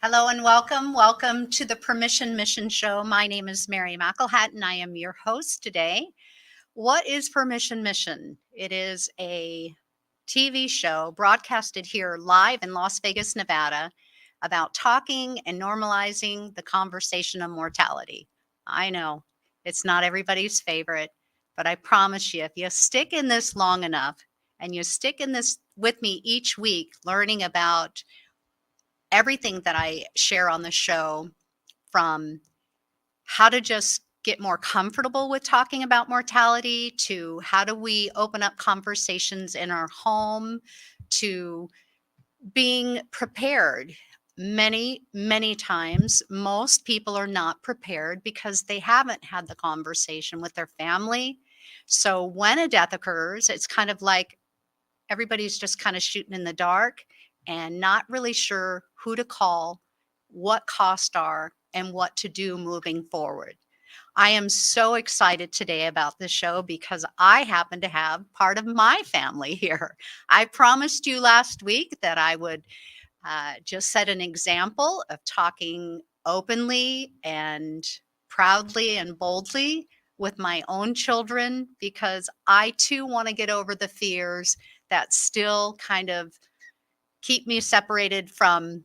Hello and welcome. Welcome to the Permission Mission Show. My name is Mary McElhatton. I am your host today. What is Permission Mission? It is a TV show broadcasted here live in Las Vegas, Nevada, about talking and normalizing the conversation of mortality. I know it's not everybody's favorite, but I promise you, if you stick in this long enough and you stick in this with me each week, learning about everything that I share on the show, from how to just get more comfortable with talking about mortality, to how do we open up conversations in our home, to being prepared. Many times, most people are not prepared because they haven't had the conversation with their family. So when a death occurs, it's kind of like everybody's just kind of shooting in the dark and not really sure who to call, what costs are, and what to do moving forward. I am so excited today about this show because I happen to have part of my family here. I promised you last week that I would just set an example of talking openly and proudly and boldly with my own children, because I too want to get over the fears that still kind of keep me separated from,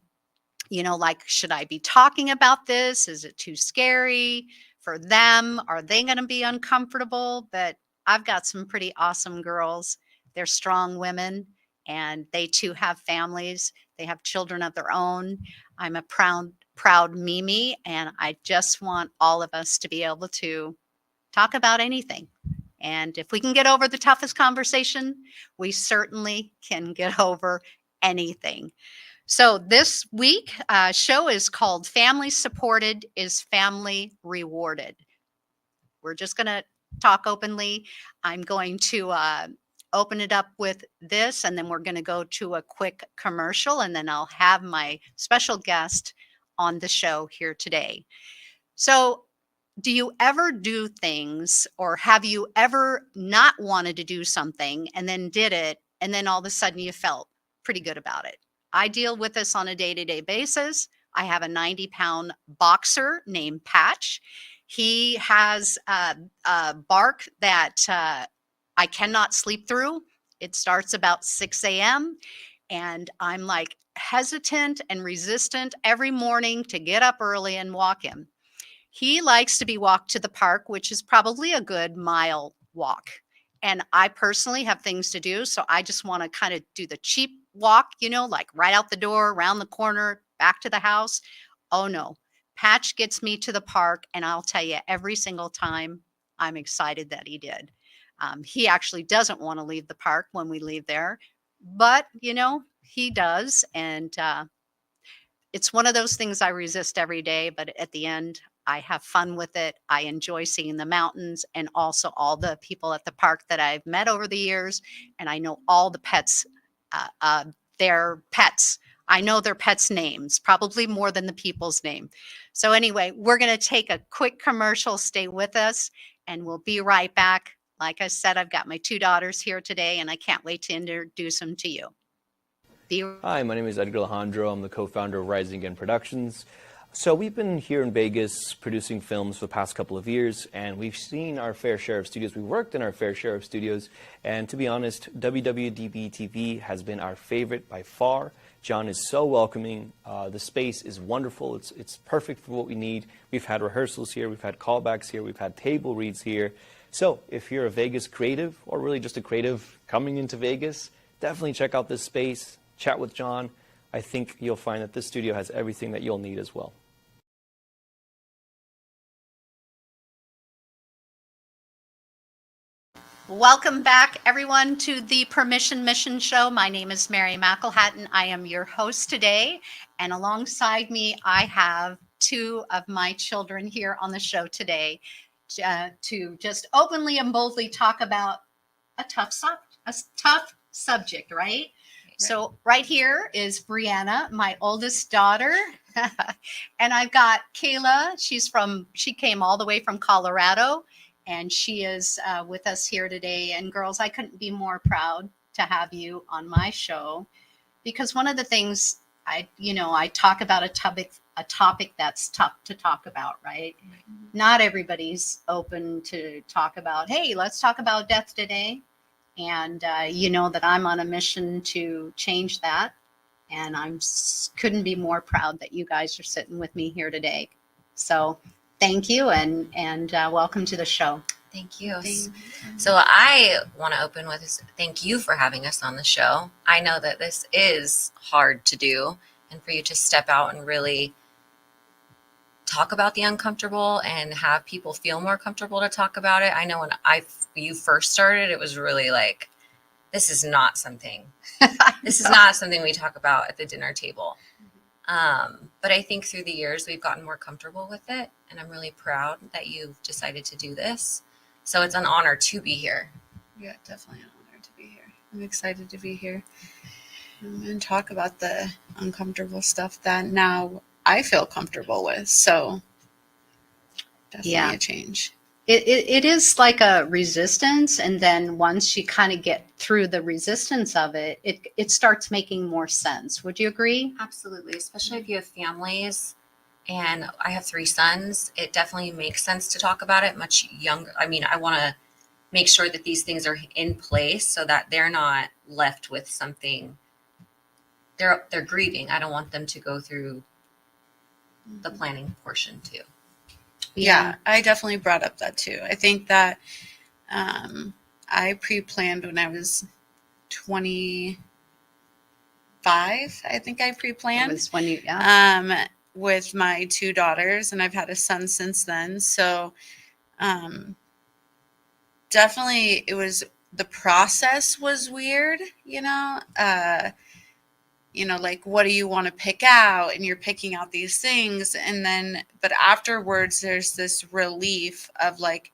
like, should I be talking about this? Is it too scary for them? Are they going to be uncomfortable? But I've got some pretty awesome girls. They're strong women, and they too have families. They have children of their own. I'm a proud Mimi, and I just want all of us to be able to talk about anything. And if we can get over the toughest conversation, we certainly can get over anything. So this week show is called Family Supported is Family Rewarded. We're just going to talk openly. I'm going to open it up with this, and then we're going to go to a quick commercial, and then I'll have my special guest on the show here today. So do you ever do things, or have you ever not wanted to do something and then did it, and then all of a sudden you felt pretty good about it? I deal with this on a day-to-day basis. I have a 90-pound boxer named Patch. He has a bark that I cannot sleep through. It starts about 6 a.m. and I'm like hesitant and resistant every morning to get up early and walk him. He likes to be walked to the park, which is probably a good mile walk. And I personally have things to do. So I just want to kind of do the cheap walk, like right out the door, around the corner, back to the house. Oh no, Patch gets me to the park. And I'll tell you, every single time I'm excited that he did. He actually doesn't want to leave the park when we leave there, but he does. And it's one of those things I resist every day, but at the end, I have fun with it. I enjoy seeing the mountains and also all the people at the park that I've met over the years. And I know all the pets, their pets. I know their pets' names, probably more than the people's name. So anyway, we're going to take a quick commercial. Stay with us, and we'll be right back. Like I said, I've got my two daughters here today, and I can't wait to introduce them to you. Hi, my name is Edgar Alejandro. I'm the co-founder of Rising Again Productions. So we've been here in Vegas producing films for the past couple of years, and we've seen our fair share of studios. We've worked in our fair share of studios, and to be honest, WWDBTV has been our favorite by far. John is so welcoming. The space is wonderful. It's perfect for what we need. We've had rehearsals here. We've had callbacks here. We've had table reads here. So if you're a Vegas creative, or really just a creative coming into Vegas, definitely check out this space. Chat with John. I think you'll find that this studio has everything that you'll need as well. Welcome back, everyone, to the Permission Mission Show. My name is Mary McElhatton. I am your host today, and alongside me, I have two of my children here on the show today to just openly and boldly talk about a tough subject, right? So right here is Brianna, my oldest daughter, and I've got Kayla. She came all the way from Colorado, and she is with us here today. And girls, I couldn't be more proud to have you on my show, because one of the things I talk about a topic that's tough to talk about, right? Not everybody's open to talk about, hey, let's talk about death today. And you know that I'm on a mission to change that. And couldn't be more proud that you guys are sitting with me here today. So thank you and welcome to the show. Thank you. So I want to open with thank you for having us on the show. I know that this is hard to do, and for you to step out and really talk about the uncomfortable and have people feel more comfortable to talk about it. I know when you first started, it was really like, this is not something we talk about at the dinner table. But I think through the years we've gotten more comfortable with it, and I'm really proud that you've decided to do this. So it's an honor to be here. Yeah, definitely an honor to be here. I'm excited to be here and talk about the uncomfortable stuff that now I feel comfortable with. So definitely a change. It is like a resistance, and then once you kind of get through the resistance of it, it starts making more sense. Would you agree? Absolutely, especially if you have families. And I have 3 sons. It definitely makes sense to talk about it much younger. I mean, I want to make sure that these things are in place so that they're not left with something. They're grieving. I don't want them to go through the planning portion too. Yeah, I definitely brought up that too. I think that I pre-planned when I was 25. I think I pre-planned. It was when you, with my 2 daughters, and I've had a son since then. So definitely the process was weird, like, what do you want to pick out? And you're picking out these things. And then, but afterwards, there's this relief of like,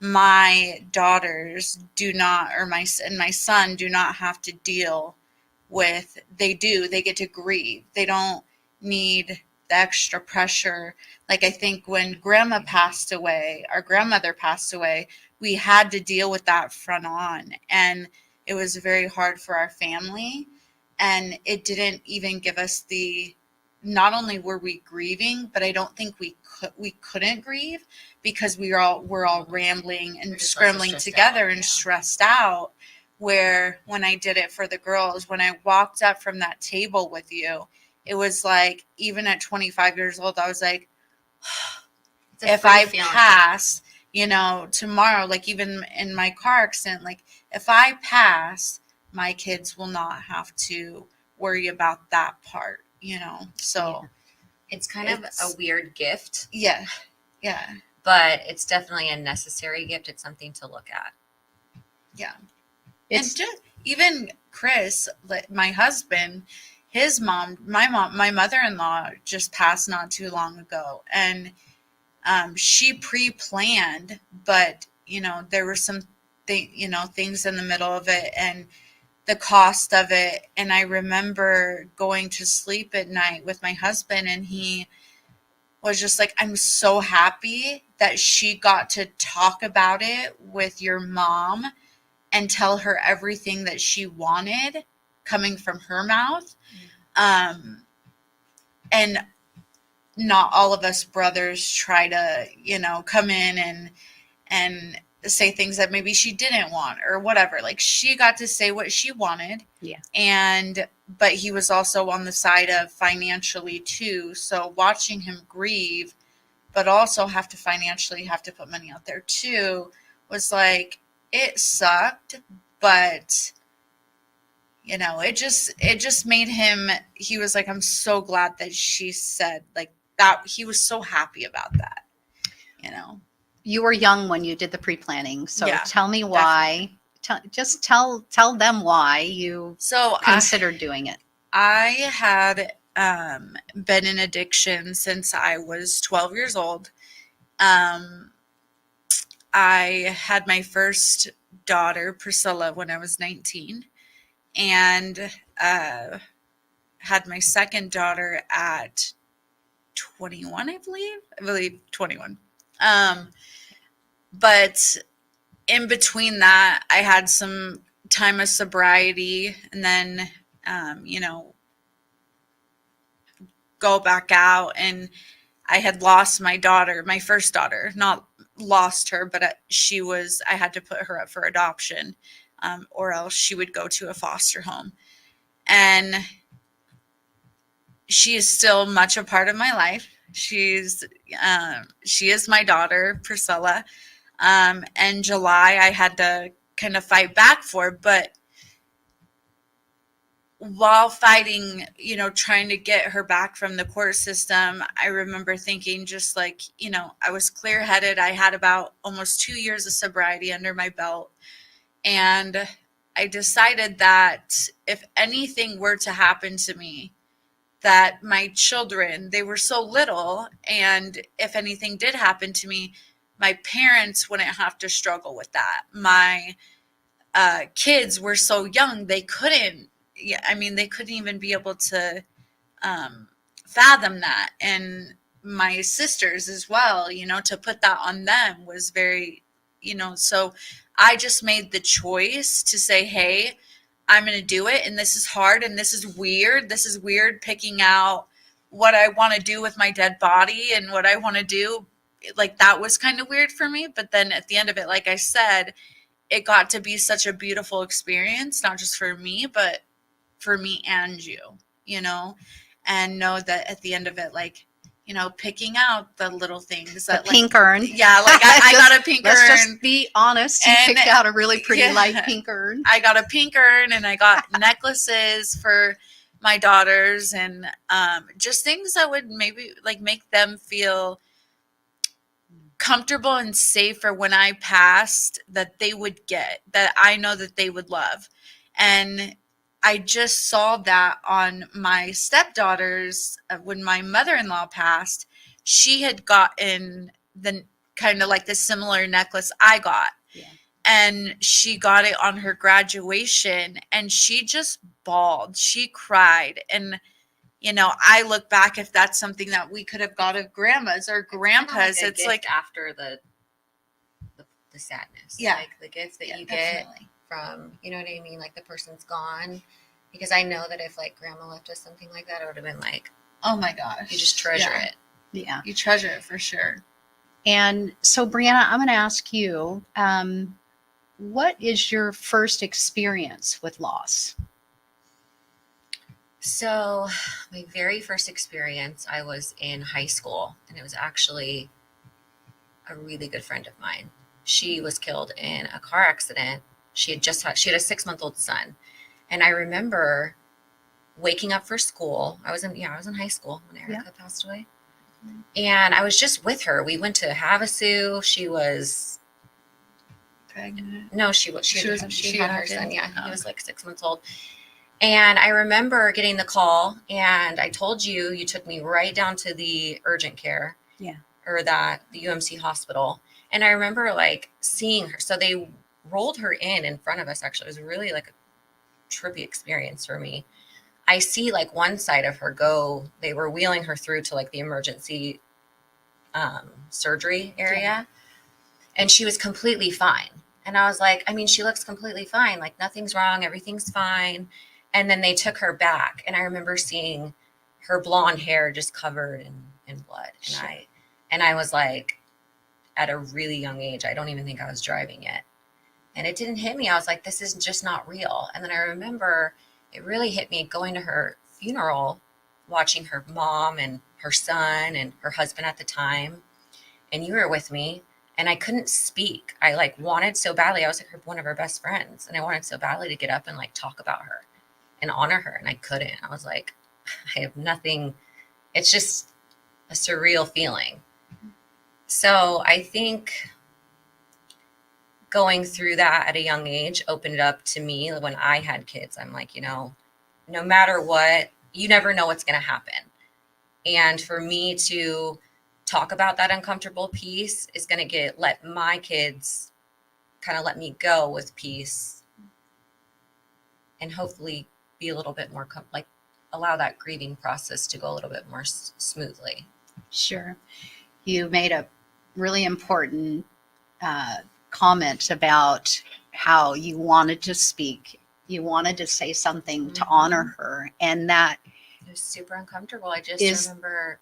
my daughters do not, and my son do not have to deal with, they get to grieve. They don't need the extra pressure. Like, I think when our grandmother passed away, we had to deal with that front on, and it was very hard for our family. And it didn't even give us not only were we grieving, but I don't think we couldn't grieve because we're all rambling and scrambling together and stressed out. Where when I did it for the girls, when I walked up from that table with you, it was like, even at 25 years old, I was like, if I pass, tomorrow, like even in my car accident, like if I pass, my kids will not have to worry about that part, so it's kind of a weird gift. Yeah. But it's definitely a necessary gift. It's something to look at. Yeah. It's just, even Chris, my husband, his mom, my mother-in-law just passed not too long ago. And she pre-planned, but, there were some things in the middle of it and the cost of it. And I remember going to sleep at night with my husband, and he was just like, I'm so happy that she got to talk about it with your mom and tell her everything that she wanted coming from her mouth. And not all of us brothers try to, come in and say things that maybe she didn't want or whatever. Like, she got to say what she wanted. Yeah. But he was also on the side of financially too. So watching him grieve, but also have to put money out there too, was like, it sucked, but it just made him, he was like, I'm so glad that she said like that. He was so happy about that, You were young when you did the pre-planning, so Yeah, tell me why. Just tell them why you considered doing it. I had been in addiction since I was 12 years old. I had my first daughter, Priscilla, when I was 19, and had my second daughter at 21, I believe 21. But in between that, I had some time of sobriety, and then, go back out, and I had lost my daughter, my first daughter, not lost her, but I had to put her up for adoption, or else she would go to a foster home. And she is still much a part of my life. She is my daughter, Priscilla. And July I had to kind of fight back for, but while fighting, trying to get her back from the court system, I remember thinking, just like, I was clear headed. I had about almost 2 years of sobriety under my belt. And I decided that if anything were to happen to me, that my children, they were so little, and if anything did happen to me, my parents wouldn't have to struggle with that. My kids were so young, they couldn't even be able to fathom that. And my sisters as well, to put that on them was very, so I just made the choice to say, hey, I'm going to do it. And this is hard. And this is weird. This is weird, picking out what I want to do with my dead body and what I want to do. Like, that was kind of weird for me. But then at the end of it, like I said, it got to be such a beautiful experience, not just for me, but for me and you, and know that at the end of it, like, picking out the little things. The pink urn. Yeah, like I got a pink urn. Let's just be honest. You And- picked out a really pretty Yeah. light pink urn. I got a pink urn, and I got necklaces for my daughters, and just things that would maybe like make them feel comfortable and safe for when I passed, that they would get, that I know that they would love. And I just saw that on my stepdaughters. When my mother-in-law passed, she had gotten the kind of like the similar necklace I got. Yeah. And she got it on her graduation, and she just bawled. She cried. And, I look back, if that's something that we could have got of grandmas or grandpas, Kinda it's like, after the sadness. Yeah. Like the gift that yeah, you get definitely. from, you know what I mean? Like the person's gone. Because I know that if like grandma left us something like that, it would have been like, Oh my gosh. you just treasure Yeah. it. Yeah. You treasure it for sure. And so, Brianna, I'm going to ask you, what is your first experience with loss? So, my very first experience, I was in high school, and it was actually a really good friend of mine. She was killed in a car accident. She had a 6-month-old son. And I remember waking up for school. I was in high school when Erica passed away. And I was just with her. We went to Havasu. She was Pregnant. No, she had her had son. him? Yeah, Oh. he was like 6 months old. And I remember getting the call, and I told you took me right down to the urgent care. Yeah. Or the UMC hospital. And I remember like seeing her. So they rolled her in front of us. Actually, it was really like a trippy experience for me. I see like one side of her go. They were wheeling her through to like the emergency surgery area. Yeah. And she was completely fine. And I was like, I mean, she looks completely fine. Like nothing's wrong. Everything's fine. And then they took her back. And I remember seeing her blonde hair just covered in blood. And Sure. I was like, at a really young age, I don't even think I was driving yet. And it didn't hit me. I was like, this is just not real. And then I remember it really hit me going to her funeral, watching her mom and her son and her husband at the time. And you were with me. And I couldn't speak. I like wanted so badly. I was like one of her best friends. And I wanted so badly to get up and like talk about her and honor her. And I couldn't. I was like, I have nothing. It's just a surreal feeling. So I think going through that at a young age opened it up to me when I had kids. I'm like, no matter what, you never know what's going to happen. And for me to talk about that uncomfortable piece is going to let my kids kind of let me go with peace and hopefully be a little bit more allow that grieving process to go a little bit more smoothly. Sure. You made a really important comment about how you wanted to speak. You wanted to say something to honor her, and that was super uncomfortable. I just Is- remember,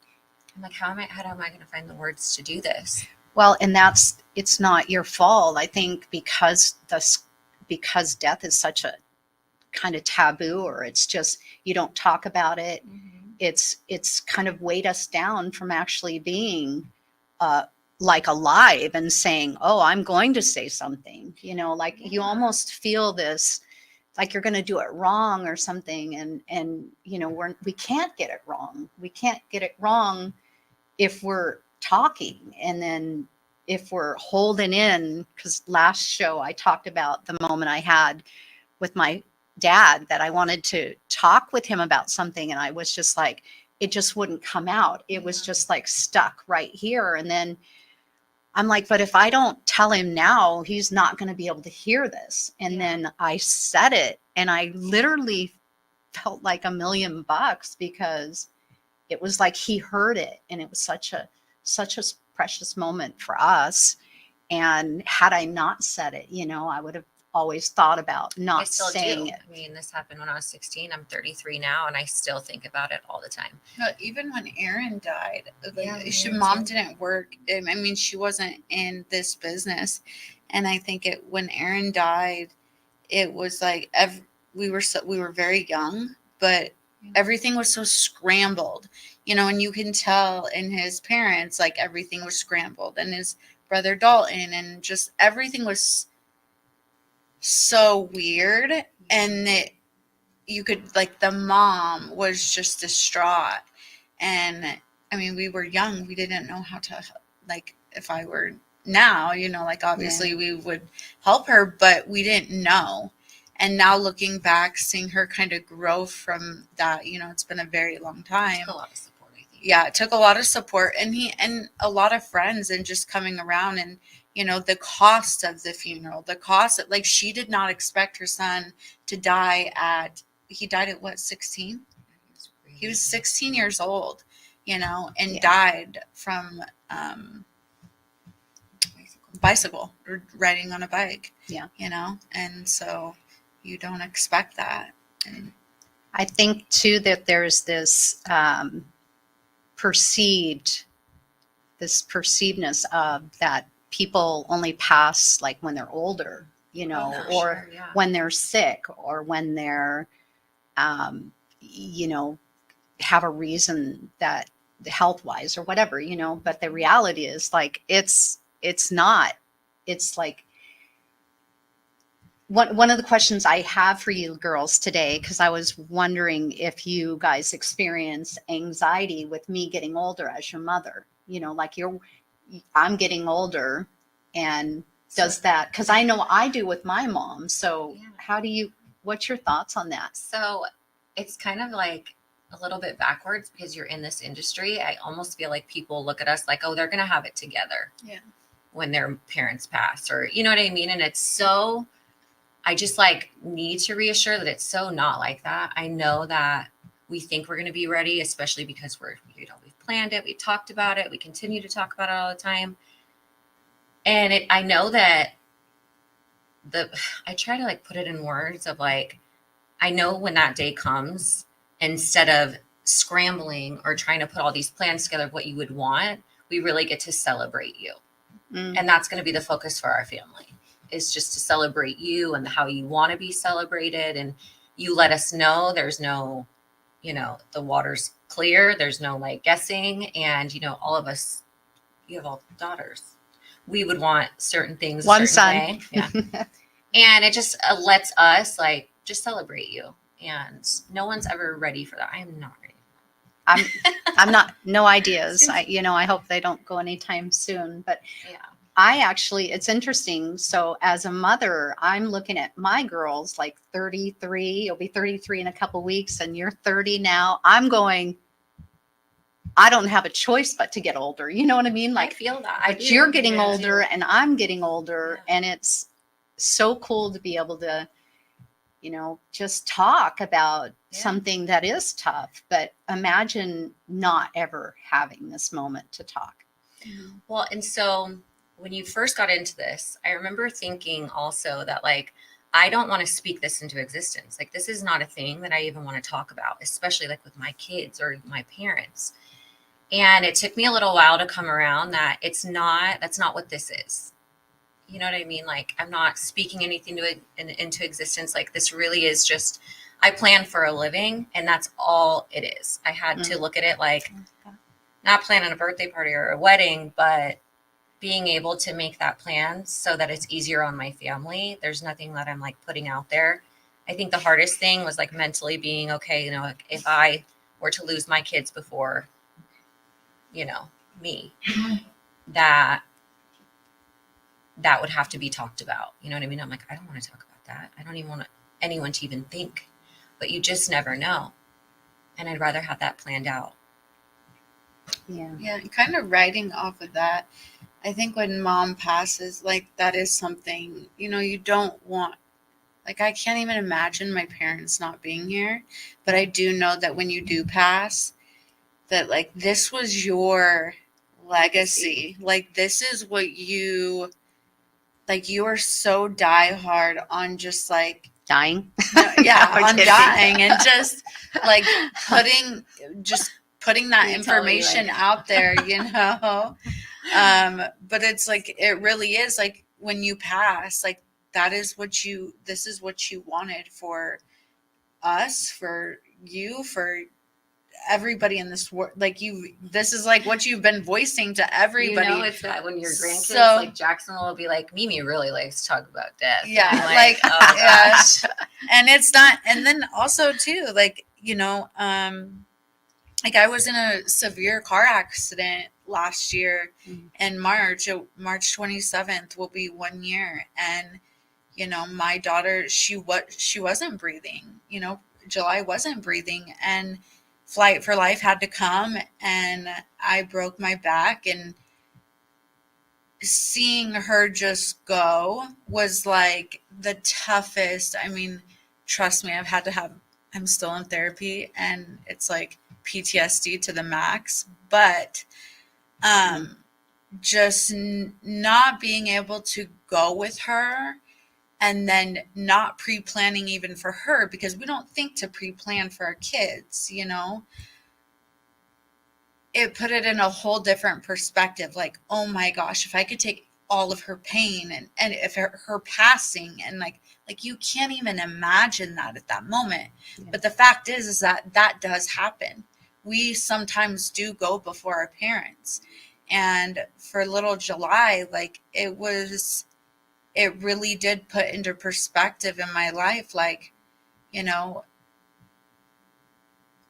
I'm like, how am I going to find the words to do this? Well, and it's not your fault. I think because death is such a kind of taboo, or it's just, you don't talk about it. It's kind of weighed us down from actually being like alive and saying, oh, I'm going to say something, like you almost feel this, like you're going to do it wrong or something. And we can't get it wrong. We can't get it wrong if we're talking. And then if we're holding in, because last show I talked about the moment I had with my dad, that I wanted to talk with him about something, and I was just like, it just wouldn't come out. It was just like stuck right here. And then I'm like, but if I don't tell him now, he's not going to be able to hear this. And then I said it, and I literally felt like $1,000,000, because it was like he heard it, and it was such a precious moment for us. And had I not said it, I would have always thought about I not still saying do. it. I mean, this happened when I was 16. I'm 33 now, and I still think about it all the time. But even when Erin died, like Yeah, mom didn't work. I mean, she wasn't in this business, and I think when Erin died, it was like we were very young, but everything was so scrambled, and you can tell in his parents, like everything was scrambled, and his brother Dalton, and just everything was so weird. And you could, like, the mom was just distraught. And I mean, we were young, we didn't know how to, like, if I were now, like, obviously we would help her, but we didn't know. And now looking back, seeing her kind of grow from that, it's been a very long time. It took a lot of support, I think. Yeah, it took a lot of support, and a lot of friends, and just coming around, and the cost of the funeral, the cost, like, she did not expect her son to die he died at what, 16? He was 16 years old, and died from bicycle, or riding on a bike. Yeah. And so you don't expect that. And I think too that there's this perceivedness of that people only pass like when they're older, or when they're sick, or when they're, have a reason, that health wise or whatever, but the reality is, like, it's not, it's like, one of the questions I have for you girls today, because I was wondering if you guys experience anxiety with me getting older as your mother, like I'm getting older, and does that, because I know I do with my mom. So what's your thoughts on that? So it's kind of like a little bit backwards, because you're in this industry. I almost feel like people look at us like, oh, they're going to have it together. Yeah. When their parents pass, or, you know what I mean? And it's so, I just like need to reassure that it's so not like that. I know that we think we're going to be ready, especially because we've planned it. We talked about it. We continue to talk about it all the time. And I know that I try to like put it in words of like, I know when that day comes, instead of scrambling or trying to put all these plans together of what you would want, we really get to celebrate you. And that's going to be the focus for our family, is just to celebrate you and how you want to be celebrated. And you let us know there's no, the water's clear. There's no like guessing. And, all of us, you have all daughters. We would want certain things. One son. Way. Yeah. And it just lets us like just celebrate you. And no one's ever ready for that. I am not ready. I'm not, no ideas. I hope they don't go anytime soon, but yeah. I actually, it's interesting. So as a mother, I'm looking at my girls like 33, you'll be 33 in a couple weeks, and you're 30 now. I'm going, I don't have a choice but to get older. You know what I mean? Like, I feel that. But you're getting older and I'm getting older, and it's so cool to be able to, just talk about something that is tough. But imagine not ever having this moment to talk. Well, and so when you first got into this, I remember thinking also that like, I don't want to speak this into existence. Like, this is not a thing that I even want to talk about, especially like with my kids or my parents. And it took me a little while to come around that that's not what this is. You know what I mean? Like, I'm not speaking anything into existence. Like, this really is just, I plan for a living, and that's all it is. I had to look at it like not planning a birthday party or a wedding, but being able to make that plan so that it's easier on my family. There's nothing that I'm like putting out there. I think the hardest thing was like mentally being okay, you know, like if I were to lose my kids before, you know, me, that would have to be talked about. You know what I mean? I'm like, I don't want to talk about that. I don't even want anyone to even think, but you just never know. And I'd rather have that planned out. Yeah. Yeah, and kind of riding off of that, I think when mom passes, like that is something, you know, you don't want, like I can't even imagine my parents not being here, but I do know that when you do pass, that like this was your legacy. Like this is what you, like you are so diehard on just like, Dying. yeah, I'm on kidding. dying and just like putting that Me totally, information like- out there, you know. But it's like it really is like when you pass, like this is what you wanted for us, for you, for everybody in this world. Like this is like what you've been voicing to everybody. You know, it's that when your grandkids, So- like Jackson will be like, Mimi really likes to talk about death. Yeah, And I'm like, oh yeah. gosh. And it's not, and then also too, like, you know, like I was in a severe car accident last year in March 27th will be 1 year. And, you know, my daughter, she wasn't breathing, you know, July wasn't breathing, and Flight for Life had to come, and I broke my back, and seeing her just go was like the toughest. I mean, trust me, I'm still in therapy, and it's like PTSD to the max, but just not being able to go with her, and then not pre-planning even for her, because we don't think to pre-plan for our kids, you know. It put it in a whole different perspective. Like, oh my gosh, if I could take all of her pain and if her passing, and like you can't even imagine that at that moment. Yeah. But the fact is that does happen. We sometimes do go before our parents. And for little July, like it really did put into perspective in my life, like, you know,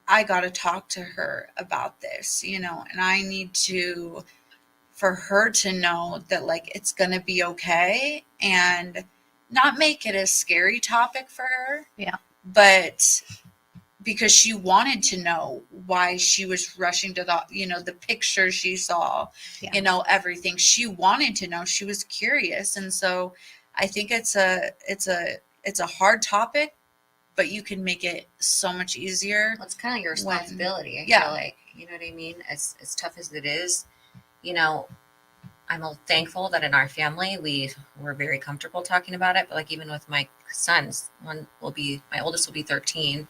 I got to talk to her about this, you know, and I need for her to know that like it's going to be okay, and not make it a scary topic for her. Yeah. But because she wanted to know why she was rushing to the picture she saw, Yeah. you know, everything she wanted to know. She was curious. And so I think it's a hard topic, but you can make it so much easier. Well, it's kind of your responsibility. I yeah. feel like, you know what I mean? As tough as it is, you know, I'm thankful that in our family we're very comfortable talking about it. But like even with my sons, my oldest will be 13,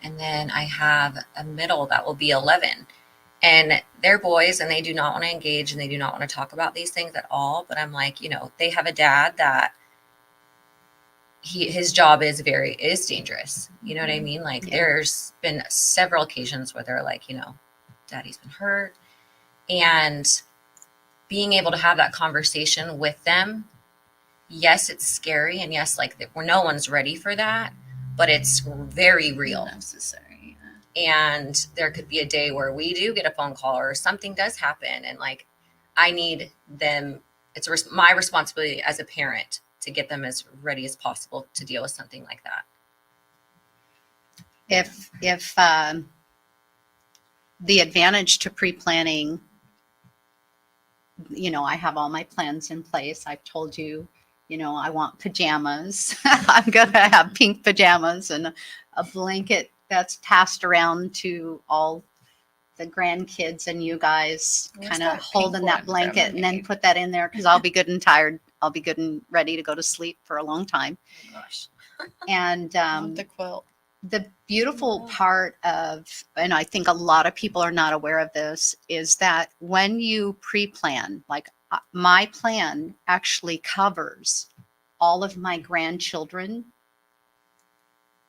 and then I have a middle that will be 11. And they're boys, and they do not want to engage, and they do not want to talk about these things at all. But I'm like, you know, they have a dad that his job is dangerous. You know what I mean? Like there's been several occasions where they're like, you know, daddy's been hurt, and being able to have that conversation with them. Yes, it's scary, and yes, like no one's ready for that, but it's very real. Necessary. And there could be a day where we do get a phone call or something does happen, and like I need them. It's my responsibility as a parent to get them as ready as possible to deal with something like that. If the advantage to pre-planning, you know, I have all my plans in place. I've told you, you know, I want pajamas. I'm going to have pink pajamas and a blanket that's passed around to all the grandkids and you guys, Where's kind of that pink holding that one blanket from, and then Eve? put that in there because I'll be good and tired I'll be good and ready to go to sleep for a long time. Oh gosh. And The quilt. the beautiful part of, and I think a lot of people are not aware of this, is that when you pre-plan, like my plan actually covers all of my grandchildren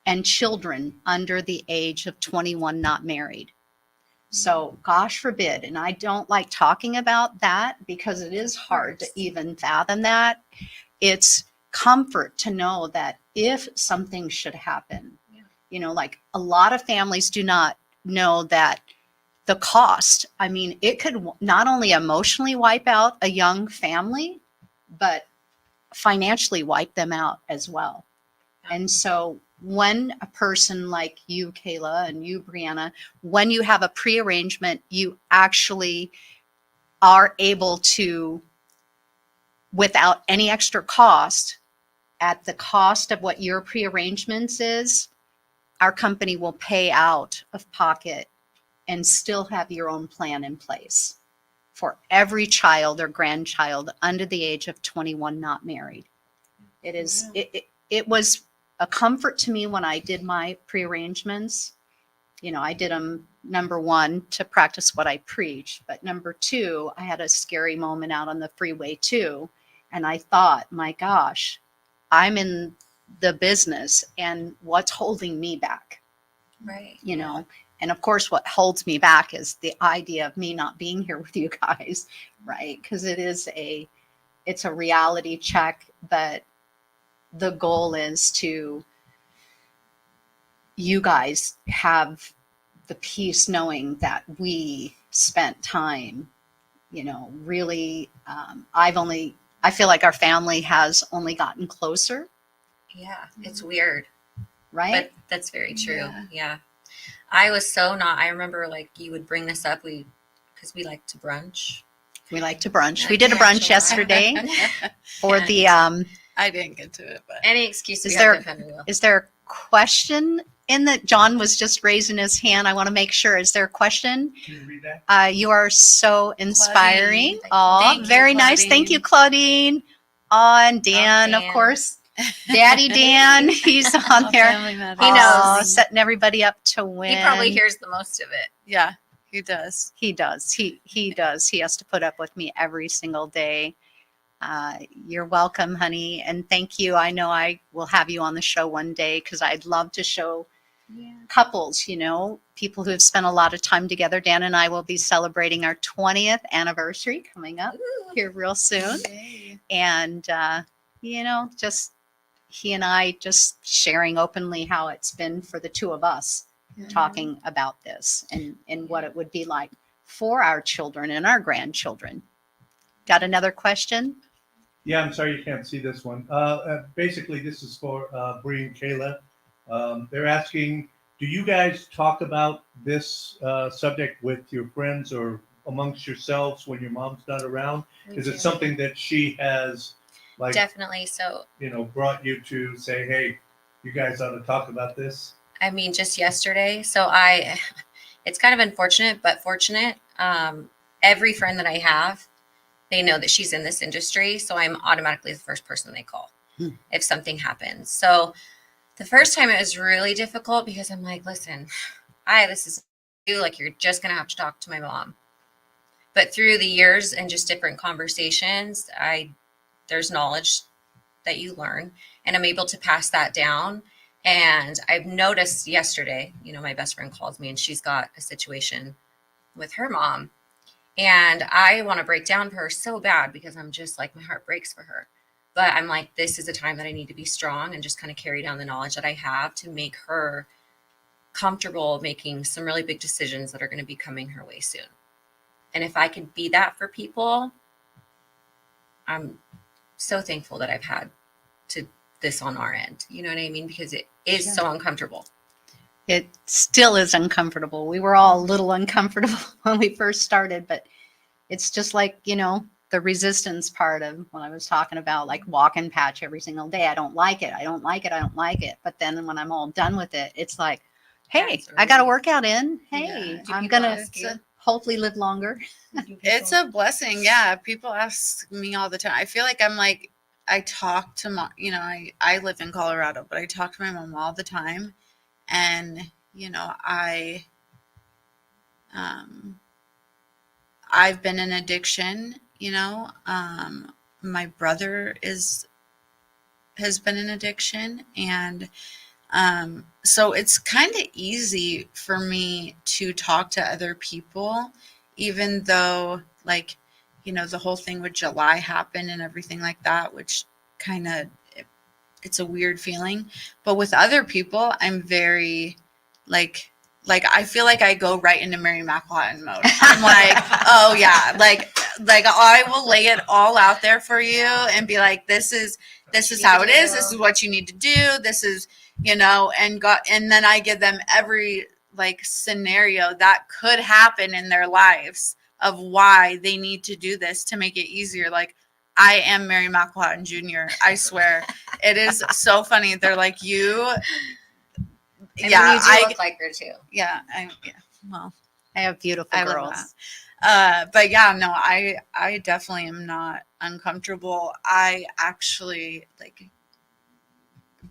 and children under the age of 21 not married. So gosh forbid, and I don't like talking about that because it is hard to even fathom that. It's comfort to know that if something should happen, you know, like a lot of families do not know that the cost, I mean, it could not only emotionally wipe out a young family, but financially wipe them out as well. And so when a person like you, Kayla, and you, Brianna, when you have a pre-arrangement, you actually are able to, without any extra cost, at the cost of what your pre-arrangements is, our company will pay out of pocket and still have your own plan in place for every child or grandchild under the age of 21 not married. It is, it was a comfort to me when I did my pre-arrangements. You know, I did them, number one, to practice what I preach, but number two, I had a scary moment out on the freeway too. And I thought, my gosh, I'm in the business and what's holding me back? Right. You know, and of course, what holds me back is the idea of me not being here with you guys, right? Because it's a reality check, but the goal is to you guys have the peace knowing that we spent time, you know, really, I feel like our family has only gotten closer. Yeah, it's weird, right? but that's very true. Yeah. I was so not, I remember like you would bring this up, because we like to brunch. We like to brunch. We did a brunch yesterday for the, I didn't get to it, but any excuse is we there, have to defend we will. is there a question in that? John was just raising his hand. I want to make sure. Is there a question? Can you read that? You are so inspiring. Claudine. Oh, Thank you, very nice. Thank you, Claudine. And Dan, of Dan. course. Daddy Dan, he's on All there. family matters. He knows. Setting everybody up to win. He probably hears the most of it. Yeah, he does. He does. He does. He has to put up with me every single day. You're welcome, honey, and thank you. I know I will have you on the show one day because I'd love to show couples, you know, people who have spent a lot of time together. Dan and I will be celebrating our 20th anniversary coming up here real soon. Yay. And, you know, just he and I just sharing openly how it's been for the two of us talking about this and what it would be like for our children and our grandchildren. Got another question? Yeah, I'm sorry you can't see this one. Basically, this is for Bree and Kayla. They're asking, do you guys talk about this subject with your friends or amongst yourselves when your mom's not around? Is it something that she has, like, Definitely. So, you know, brought you to say, hey, you guys ought to talk about this? I mean, just yesterday. So it's kind of unfortunate, but fortunate. Every friend that I have, they know that she's in this industry. So I'm automatically the first person they call if something happens. So the first time it was really difficult because I'm like, listen, this is you, like, you're just going to have to talk to my mom. But through the years and just different conversations, there's knowledge that you learn and I'm able to pass that down. And I've noticed yesterday, you know, my best friend calls me and she's got a situation with her mom. And I want to break down for her so bad because I'm just like, my heart breaks for her. But I'm like, this is a time that I need to be strong and just kind of carry down the knowledge that I have to make her comfortable making some really big decisions that are going to be coming her way soon. And if I could be that for people, I'm so thankful that I've had to this on our end. You know what I mean? Because it is so uncomfortable. It still is uncomfortable. We were all a little uncomfortable when we first started, but it's just like, you know, the resistance part of when I was talking about, like, walk and patch every single day. I don't like it. I don't like it. I don't like it. But then when I'm all done with it, it's like, hey, I got a workout in. Hey, I'm going to hopefully live longer. It's a blessing. Yeah. People ask me all the time. I feel like I'm like I talk to my, I live in Colorado, but I talk to my mom all the time. And, um, I've been in addiction, my brother has been in addiction. And, so it's kind of easy for me to talk to other people, even though like, the whole thing with July happened and everything like that, which kind of, it's a weird feeling. But with other people, I'm very like I feel like I go right into Mary McElhatton mode. I'm like, oh yeah, like I will lay it all out there for you and be like, this is how it is. This is what you need to do. This is, and then I give them every like scenario that could happen in their lives of why they need to do this to make it easier. Like, I am Mary McElhatton Jr. I swear. It is so funny. They're like, you. And Yeah, you do look like her too. yeah, well, I have beautiful I love girls. that. But yeah, no, I definitely am not uncomfortable. I actually like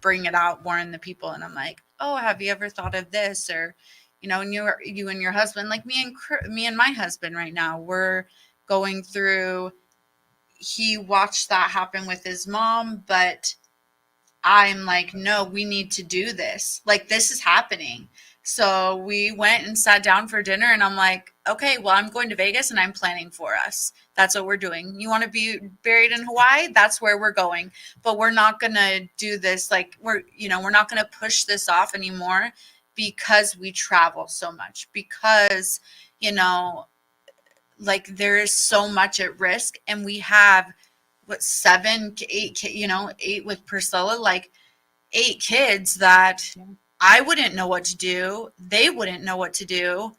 bring it out more in the people, and I'm like, oh, have you ever thought of this? Or, and you and your husband, like me and my husband right now, we're going through. He watched that happen with his mom, but I'm like, no, we need to do this. Like, this is happening. So we went and sat down for dinner, and I'm like, okay, well, I'm going to Vegas and I'm planning for us. That's what we're doing. You want to be buried in Hawaii? That's where we're going. But we're not going to do this. Like, we're not going to push this off anymore because we travel so much, because, like there is so much at risk, and we have what, 7, 8, 8 with Priscilla, like 8 kids that I wouldn't know what to do. They wouldn't know what to do.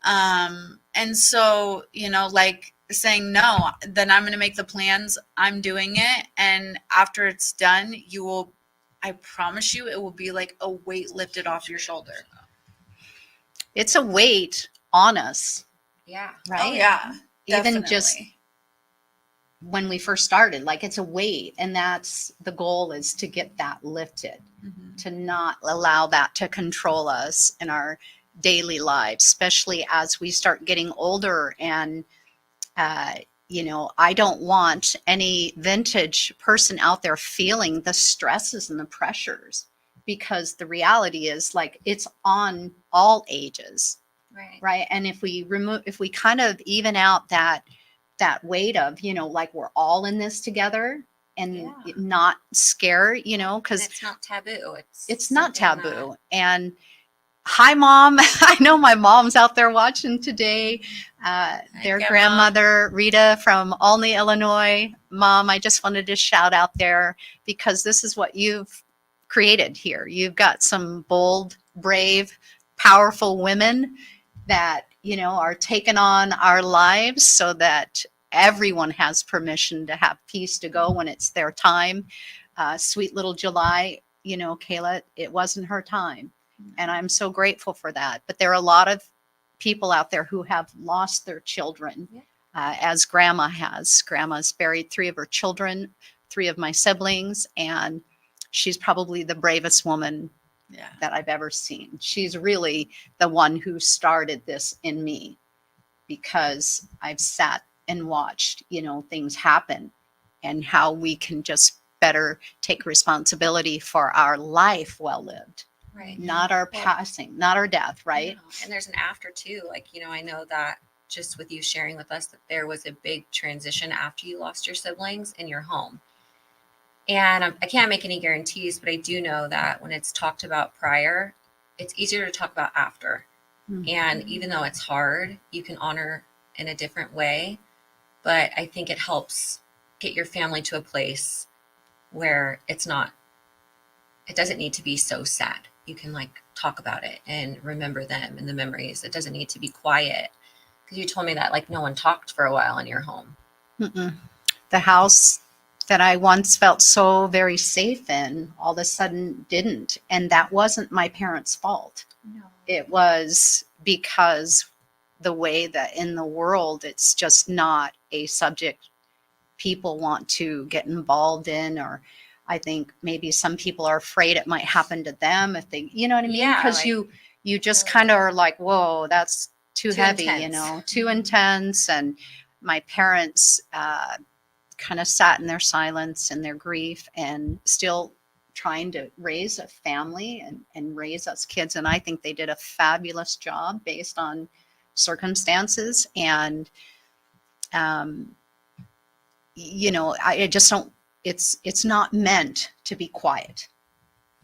And so, like saying, no, then I'm going to make the plans. I'm doing it. And after it's done, I promise you, it will be like a weight lifted off your shoulder. It's a weight on us, Yeah. right? Oh yeah. Even Definitely. just when we first started, like it's a weight, and that's the goal, is to get that lifted, to not allow that to control us in our daily lives, especially as we start getting older. And I don't want any vintage person out there feeling the stresses and the pressures, because the reality is, like, it's on all ages, right? And if we kind of even out that weight of, like we're all in this together, and not scare, because it's not taboo. It's not taboo. And hi, Mom. I know my mom's out there watching today. Their grandmother, Rita from Olney, Illinois. Mom, I just wanted to shout out there, because this is what you've created here. You've got some bold, brave, powerful women that, are taking on our lives so that everyone has permission to have peace to go when it's their time. Sweet little July, Kayla, it wasn't her time. And I'm so grateful for that. But there are a lot of people out there who have lost their children, as Grandma has. Grandma's buried 3 of her children, 3 of my siblings, and she's probably the bravest woman that I've ever seen. She's really the one who started this in me, because I've sat and watched, things happen, and how we can just better take responsibility for our life well lived. Right. Not our passing, not our death, right? And there's an after too. Like, I know that just with you sharing with us that there was a big transition after you lost your siblings in your home. And I can't make any guarantees, but I do know that when it's talked about prior, it's easier to talk about after. Mm-hmm. And even though it's hard, you can honor in a different way. But I think it helps get your family to a place where it doesn't need to be so sad. You can talk about it and remember them and the memories. It doesn't need to be quiet. Because you told me that no one talked for a while in your home. Mm-mm. The house that I once felt so very safe in, all of a sudden didn't. And that wasn't my parents' fault. No. It was because the way that in the world, it's just not a subject people want to get involved in, or I think maybe some people are afraid it might happen to them if they, you know what I mean? Yeah, Because like- you just kind of are like, whoa, that's too heavy, you intense. know, too intense. And my parents kind of sat in their silence and their grief and still trying to raise a family and raise us kids. And I think they did a fabulous job based on circumstances. And, you know, I just don't, it's not meant to be quiet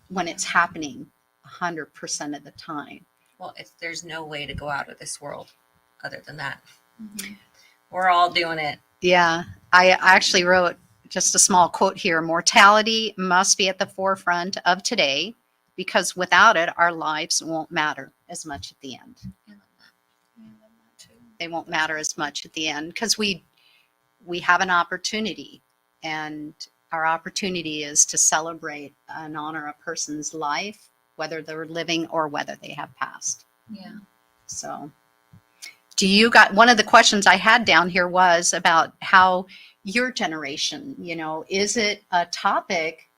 when it's happening 100% of the time. Well, if there's no way to go out of this world other than that, we're all doing it. Yeah, I actually wrote just a small quote here. Mortality must be at the forefront of today because without it, our lives won't matter as much at the end. They won't matter as much at the end because we have an opportunity, and our opportunity is to celebrate and honor a person's life, whether they're living or whether they have passed. Yeah. So, do you got one of the questions I had down here was about how your generation, you know, is it a topic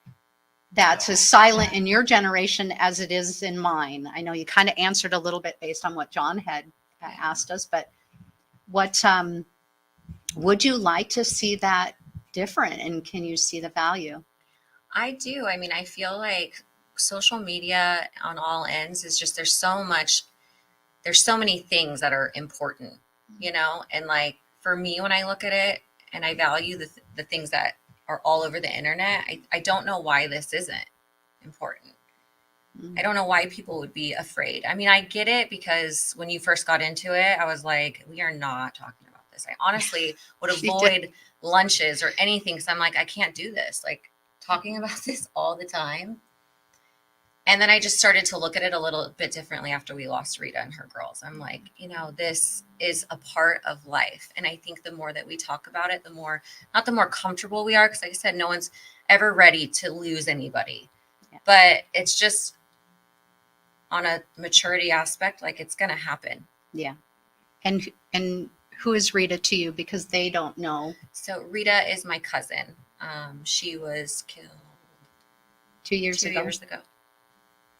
that's as silent in your generation as it is in mine? I know you kind of answered a little bit based on what John had asked us, but what would you like to see that different, and can you see the value? I do. I mean, I feel like social media on all ends is just there's so many things that are important, you know? And like for me, when I look at it and I value the things that are all over the internet, I don't know why this isn't important. I don't know why people would be afraid. I mean, I get it because when you first got into it, I was like, we are not talking about this. I honestly would avoid lunches or anything because I'm like, I can't do this. Like talking about this all the time. And then I just started to look at it a little bit differently after we lost Rita and her girls. I'm like, you know, this is a part of life. And I think the more that we talk about it, not the more comfortable we are. Because like I said, no one's ever ready to lose anybody. Yeah. But it's just on a maturity aspect, like it's going to happen. Yeah. And who is Rita to you? Because they don't know. So Rita is my cousin. She was killed 2 years ago.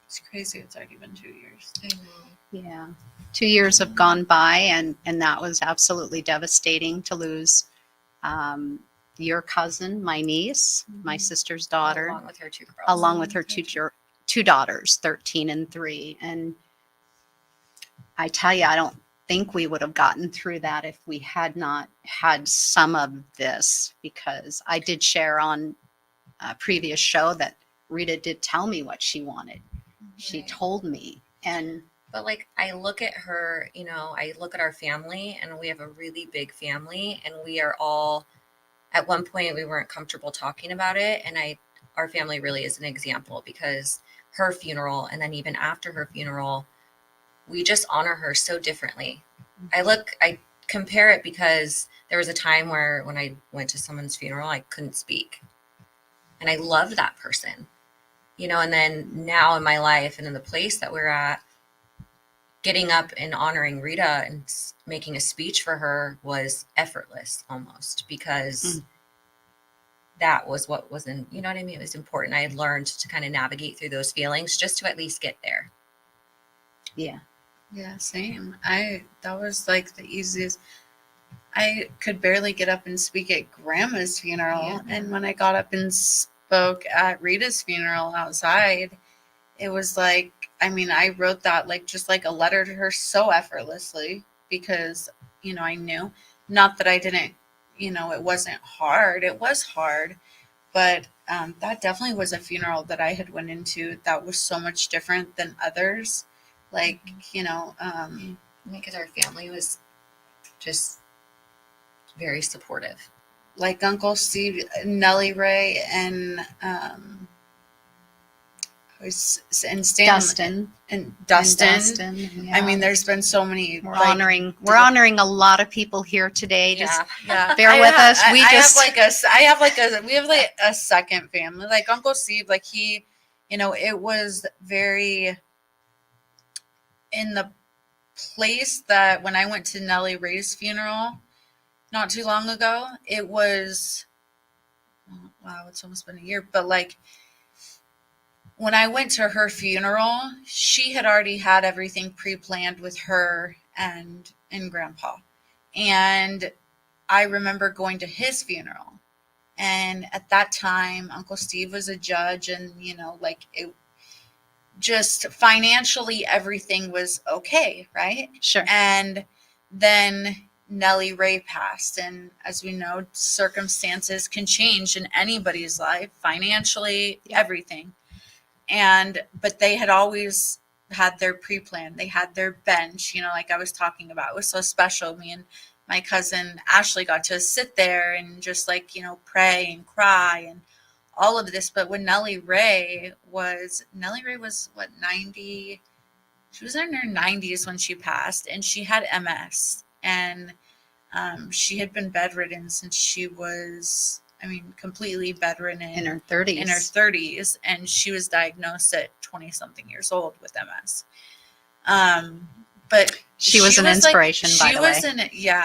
It's crazy. It's already been 2 years. I know. Yeah. 2 years have gone by, and that was absolutely devastating to lose your cousin, my niece, my sister's daughter, along with her two girls. along with her two daughters, 13 and 3. And I tell you, I don't think we would have gotten through that if we had not had some of this, because I did share on a previous show that Rita did tell me what she wanted. She told me. But like, I look at her, you know, I look at our family, and we have a really big family, and we are all, at one point we weren't comfortable talking about it. And our family really is an example, because her funeral, and then even after her funeral, we just honor her so differently. I compare it because there was a time where when I went to someone's funeral, I couldn't speak, and I loved that person. You know, and then now in my life and in the place that we're at, getting up and honoring Rita and making a speech for her was effortless almost, because that was what was in, you know what I mean? It was important. I had learned to kind of navigate through those feelings just to at least get there. Yeah. Yeah, same. That was like the easiest. I could barely get up and speak at Grandma's funeral. Yeah. And when I got up and spoke at Rita's funeral outside, it was like, I mean, I wrote that like just like a letter to her so effortlessly, because, you know, I knew, not that I didn't, you know, it wasn't hard. It was hard, but that definitely was a funeral that I had went into that was so much different than others. Like, you know, because our family was just very supportive. Like Uncle Steve, Nellie Ray, and Dustin. Yeah. I mean, there's been so many. We're honoring a lot of people here today. Just bear with us. We have like a second family, like Uncle Steve. Like he, you know, it was very in the place that when I went to Nellie Ray's funeral, not too long ago. It was, wow, it's almost been a year, but like when I went to her funeral, she had already had everything pre-planned with her and grandpa. And I remember going to his funeral. And at that time, Uncle Steve was a judge, and like it just financially everything was okay, right? Sure. And then Nellie Ray passed, and as we know, circumstances can change in anybody's life, financially, everything. But they had always had their pre-plan. They had their bench, like I was talking about. It was so special. Me and my cousin Ashley got to sit there and just pray and cry and all of this. But when Nellie Ray was what, 90? She was in her 90s when she passed, and she had MS, and she had been bedridden since she was, completely bedridden In her 30s. In her 30s, and she was diagnosed at 20-something years old with MS. But she was an inspiration, by the way.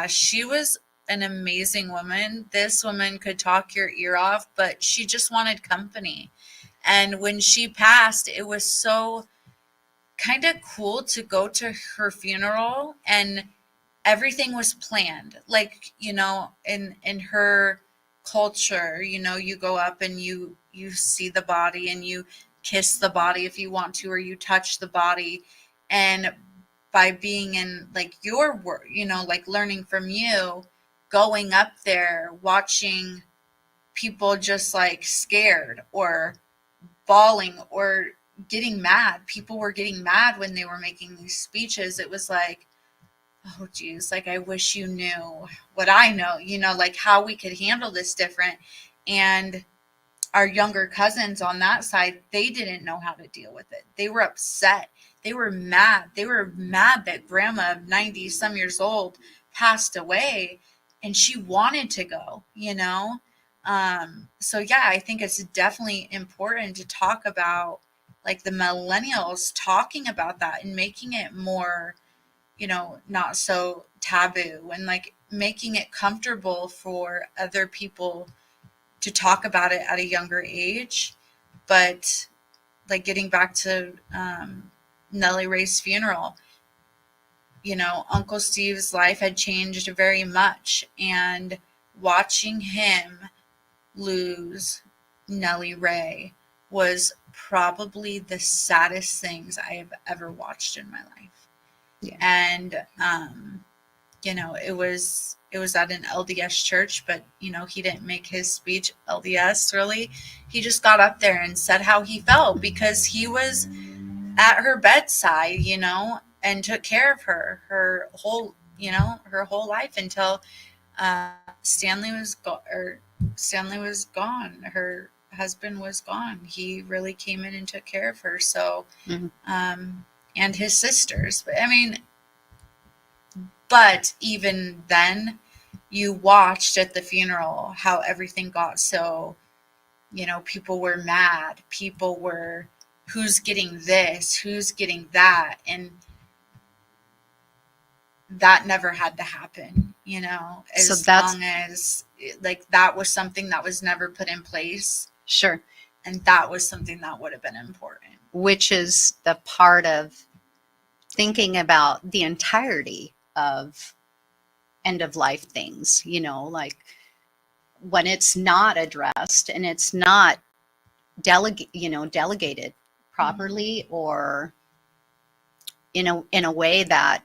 She was an amazing woman. This woman could talk your ear off, but she just wanted company. And when she passed, it was so kind of cool to go to her funeral, and everything was planned. Like, in her culture, you go up and you see the body and you kiss the body if you want to, or you touch the body. And by being in like your work, like learning from you, going up there, watching people just like scared or bawling or getting mad. People were getting mad when they were making these speeches. It was like, oh geez, like I wish you knew what I know, like how we could handle this different. And our younger cousins on that side, they didn't know how to deal with it. They were upset. They were mad. They were mad that grandma, 90 some years old, passed away, and she wanted to go, So yeah, I think it's definitely important to talk about like the millennials talking about that and making it more, not so taboo, and like making it comfortable for other people to talk about it at a younger age. But like getting back to Nellie Ray's funeral, Uncle Steve's life had changed very much, and watching him lose Nellie Ray was probably the saddest things I have ever watched in my life. Yeah. And it was at an LDS church, but he didn't make his speech LDS really. He just got up there and said how he felt, because he was at her bedside, and took care of her whole life until Stanley was gone. Her husband was gone. He really came in and took care of her. So, and his sisters. But even then, you watched at the funeral how everything got so, people were mad. People were, who's getting this? Who's getting that? And that never had to happen, as long as like that was something that was never put in place. Sure. And that was something that would have been important. Which is the part of thinking about the entirety of end of life things, like when it's not addressed and it's not delegated properly, or in a way that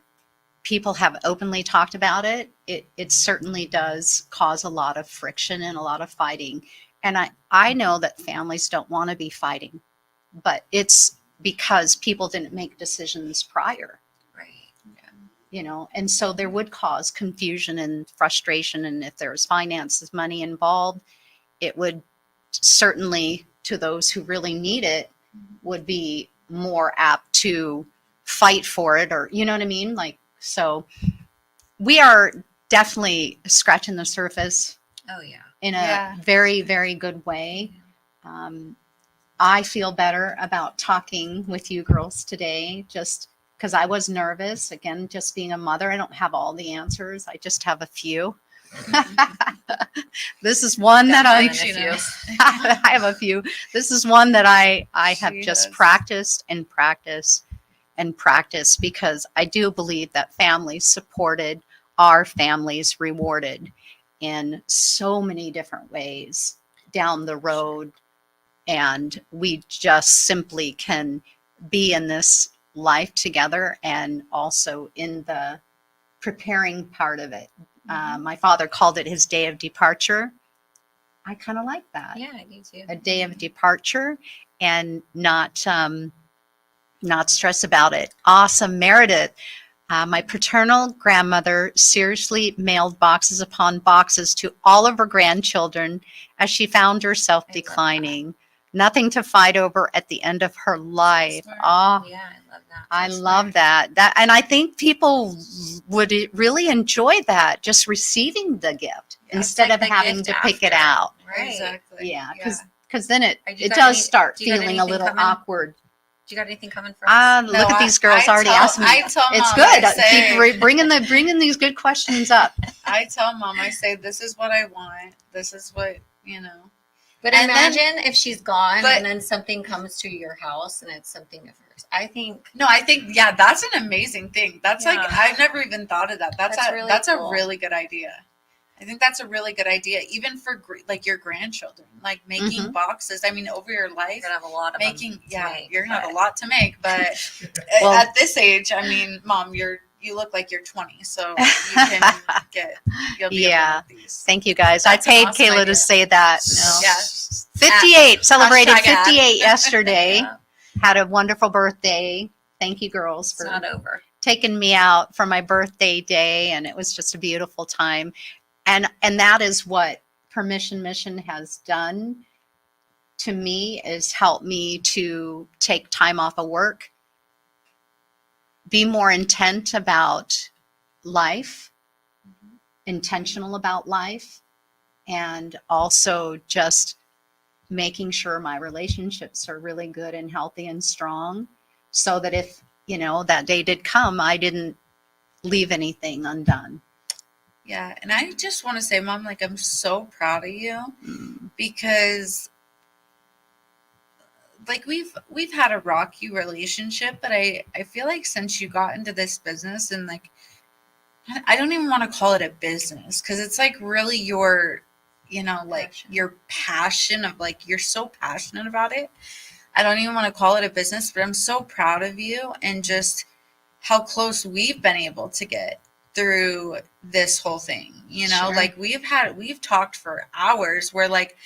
people have openly talked about it, it certainly does cause a lot of friction and a lot of fighting. And I know that families don't want to be fighting, but it's because people didn't make decisions prior. Right. And so there would cause confusion and frustration. And if there's finances, money involved, it would certainly, to those who really need it, would be more apt to fight for it, or, you know what I mean? Like, so we are definitely scratching the surface. Oh yeah. In a very, very good way. I feel better about talking with you girls today, just because I was nervous. Again, just being a mother, I don't have all the answers. I just have a few. This is one that Got I more than a few. I have a few. This is one that I have She just has. practiced and practiced and practiced because I do believe that families supported are families rewarded in so many different ways down the road. And we just simply can be in this life together and also in the preparing part of it. My father called it his day of departure. I kind of like that. Yeah, I do too. A day of departure and not stress about it. Awesome, Meredith. My paternal grandmother seriously mailed boxes upon boxes to all of her grandchildren as she found herself I love that. declining. Nothing to fight over at the end of her life. smart. Oh, Yeah, I love that. I So love smart. that. And I think people would really enjoy that, just receiving the gift Yeah, instead Take of the having gift to pick it after. out. Right. Exactly. Yeah, because then it Do you got does any- start do you got feeling a anything little coming? awkward. Do you got anything coming for us? Look at these girls I already tell- asked me. I tell It's Mom, good. I say- Keep bringing these good questions up. I tell Mom, I say, this is what I want. This is what, you know. But And then- imagine if she's gone but- and then something comes to your house and it's something of hers. I think No, I think, yeah, that's an amazing thing. That's like, Yeah. I've never even thought of that. That's That's really that's cool. a really good idea. I think that's a really good idea, even for like your grandchildren, like making boxes. I mean, over your you're life, gonna have a lot of making, them to yeah, make, you're gonna have a but- lot to make. But Well- at this age, I mean, Mom, you look like you're 20, so you can you'll be Yeah. able to make these. Thank you guys. That's I an paid awesome Kayla idea. to say that. No. Yeah. 58, celebrated Hashtag ad. 58 yesterday. Yeah, Had a wonderful birthday. Thank you, girls, it's for not over. taking me out for my birthday day, and it was just a beautiful time. And that is what Permission Mission has done to me, is help me to take time off of work, be more intent about life, intentional about life, and also just making sure my relationships are really good and healthy and strong, so that if, that day did come, I didn't leave anything undone. Yeah, and I just want to say, Mom, like, I'm so proud of you because, like, we've had a rocky relationship, but I feel like since you got into this business, and like, I don't even want to call it a business, because it's like really your, like Passion. your passion of, like, you're so passionate about it. I don't even want to call it a business, but I'm so proud of you and just how close we've been able to get through this whole thing. Sure. Like, we've talked for hours where, like,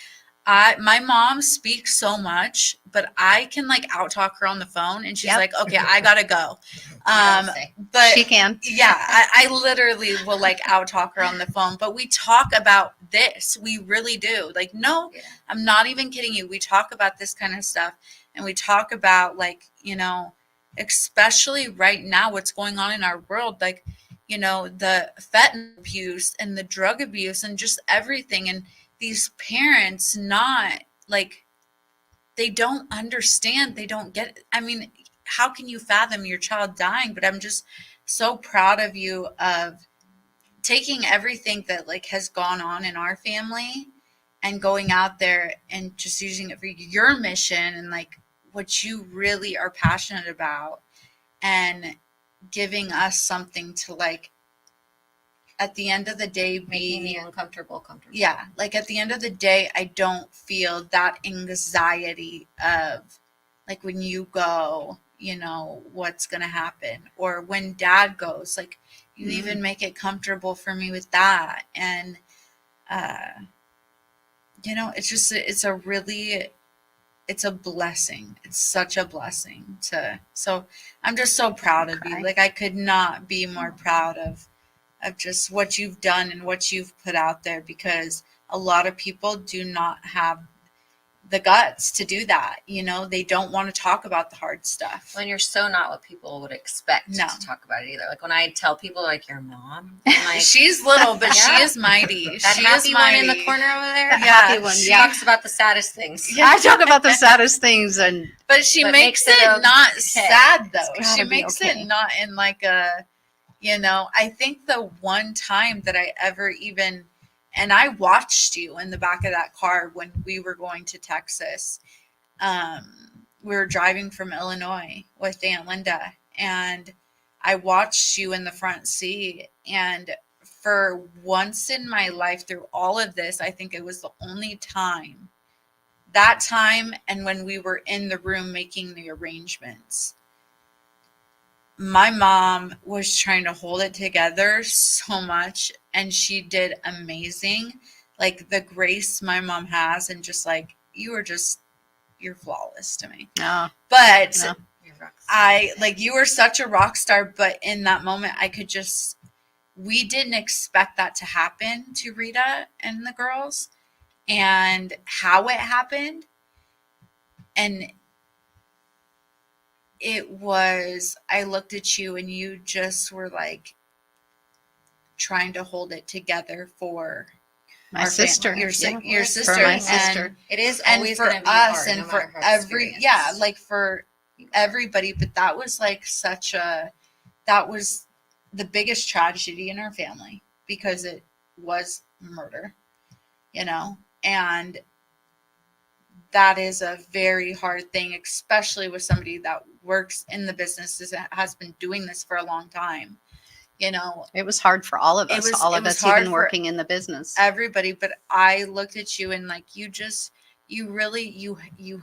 my mom speaks so much, but I can, like, out talk her on the phone, and she's Yep. like, okay, I gotta go. don't say. But She can. yeah, I literally will, like, out talk her on the phone, but we talk about this. We really do. Like, no, Yeah. I'm not even kidding you. We talk about this kind of stuff, and we talk about, like, especially right now, what's going on in our world, like, the fentanyl abuse and the drug abuse and just everything. And these parents, not like, they don't understand. They don't get, I mean, how can you fathom your child dying? But I'm just so proud of you of taking everything that, like, has gone on in our family and going out there and just using it for your mission and, like, what you really are passionate about, and giving us something to, like, at the end of the day, Making the be, uncomfortable comfortable. yeah, like, at the end of the day, I don't feel that anxiety of, like, when you go, what's going to happen, or when Dad goes, like, you even make it comfortable for me with that. And it's just, it's a blessing. It's such a blessing so I'm just so proud of you. Okay. Like, I could not be more proud of just what you've done and what you've put out there, because a lot of people do not have the guts to do that. They don't want to talk about the hard stuff. When you're so not what people would expect No. to talk about it either. Like when I tell people, like, your mom, I'm like, She's little, but she Yeah. is mighty. that She happy is one mighty. in the corner over there. That Yeah, happy one, She yeah. talks about the saddest things. Yeah. I talk about the saddest things, and But she But makes makes it it not okay. sad, though. It's gotta She be makes okay. it not in, like, a, I think the one time that I ever even And I watched you in the back of that car when we were going to Texas. We were driving from Illinois with Aunt Linda, and I watched you in the front seat. And for once in my life through all of this, I think it was the only time, that time and when we were in the room making the arrangements, my mom was trying to hold it together so much, and she did amazing. Like the grace my mom has, and just like you're flawless to me. No, But no. you were such a rock star, but in that moment we didn't expect that to happen to Rita and the girls, and how it happened. And I looked at you and you just were like trying to hold it together for My sister. your Yeah. sister, For my and sister. It is and always for going to be us hard, and no for matter how experienced like for you are. everybody. But that was like that was the biggest tragedy in our family, because it was murder, and that is a very hard thing, especially with somebody that works in the business, has been doing this for a long time. It was hard for all of us. All of us even working in the business. Everybody. But I looked at you and like you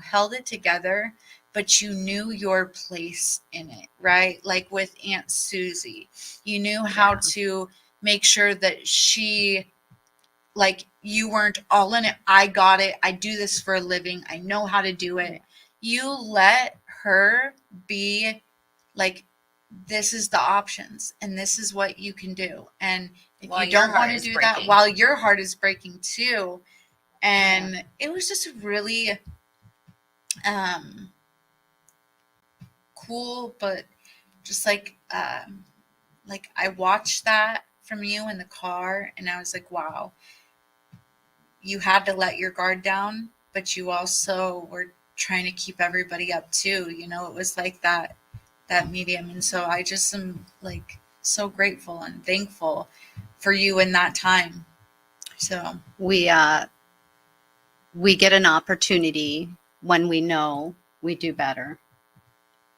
held it together, but you knew your place in it, right? Like with Aunt Susie, you knew how to make sure that she, like, you weren't all in it. I got it. I do this for a living. I know how to do it. You let her be like, this is the options and this is what you can do. And if you don't want to do that while your heart is breaking too. And it was just really cool, but just like I watched that from you in the car, and I was like, wow, you had to let your guard down, but you also were trying to keep everybody up too. It was like that medium. And so I just am like so grateful and thankful for you in that time. So We get an opportunity when we know we do better.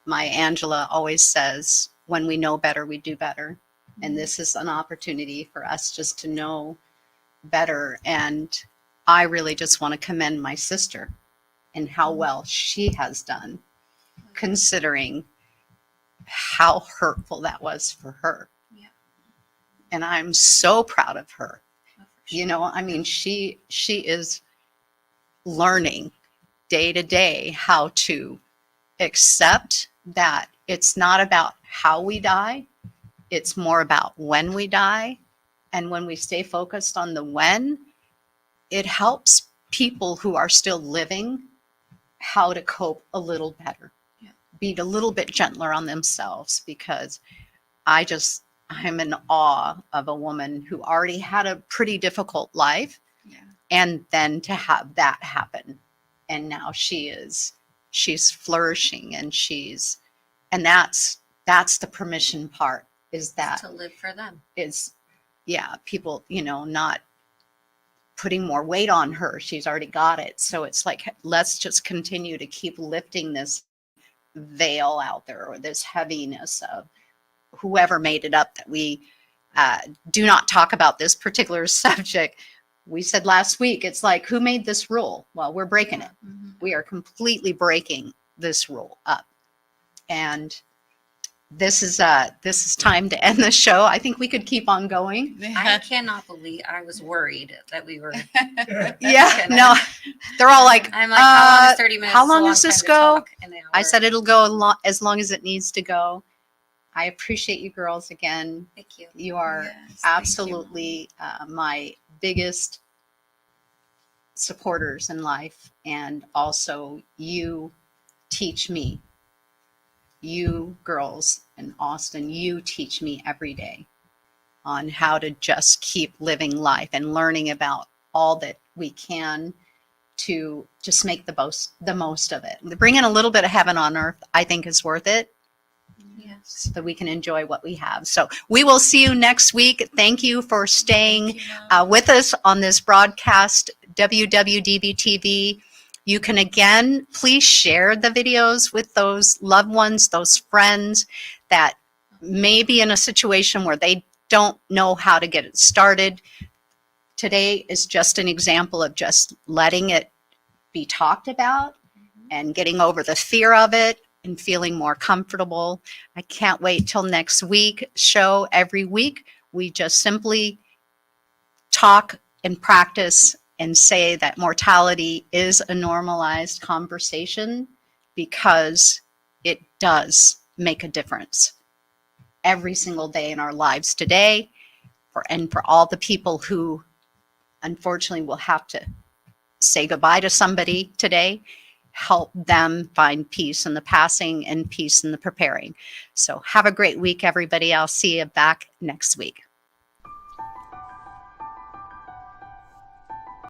My Angela always says, when we know better, we do better. And this is an opportunity for us just to know better. And I really just want to commend my sister and how well she has done, considering how hurtful that was for her. Yeah. And I'm so proud of her. Oh, for sure. I mean, she is learning day to day how to accept that it's not about how we die, it's more about when we die. And when we stay focused on the when, it helps people who are still living how to cope a little better, be a little bit gentler on themselves, because I'm in awe of a woman who already had a pretty difficult life. Yeah. And then to have that happen. And now she's flourishing, and that's the permission part, is that to live for them. People, not putting more weight on her. She's already got it. So it's like, let's just continue to keep lifting this veil out there, or this heaviness of whoever made it up, that we do not talk about this particular subject. We said last week, it's like, who made this rule? Well, we're breaking it. Mm-hmm. We are completely breaking this rule up. And this is time to end the show. I think we could keep on going. I cannot believe, I was worried that we were. Yeah, no, they're all like, I'm like, how long is 30 minutes? how long It's a long does this time to go? talk, an hour. I said it'll go as long as it needs to go. I appreciate you girls again. Thank you. You are Yes, thank you. absolutely my biggest supporters in life. And also, you teach me. You girls in Austin, you teach me every day on how to just keep living life and learning about all that we can to just make the most of it. Bringing a little bit of heaven on earth, I think, is worth it. Yes. so that we can enjoy what we have. So we will see you next week. Thank you for staying with us on this broadcast, WWDBTV. You can again, please share the videos with those loved ones, those friends that may be in a situation where they don't know how to get it started. Today is just an example of just letting it be talked about and getting over the fear of it and feeling more comfortable. I can't wait till next week show. Every week, we just simply talk and practice and say that mortality is a normalized conversation, because it does make a difference every single day in our lives today, and for all the people who unfortunately will have to say goodbye to somebody today. Help them find peace in the passing and peace in the preparing. So have a great week, everybody. I'll see you back next week.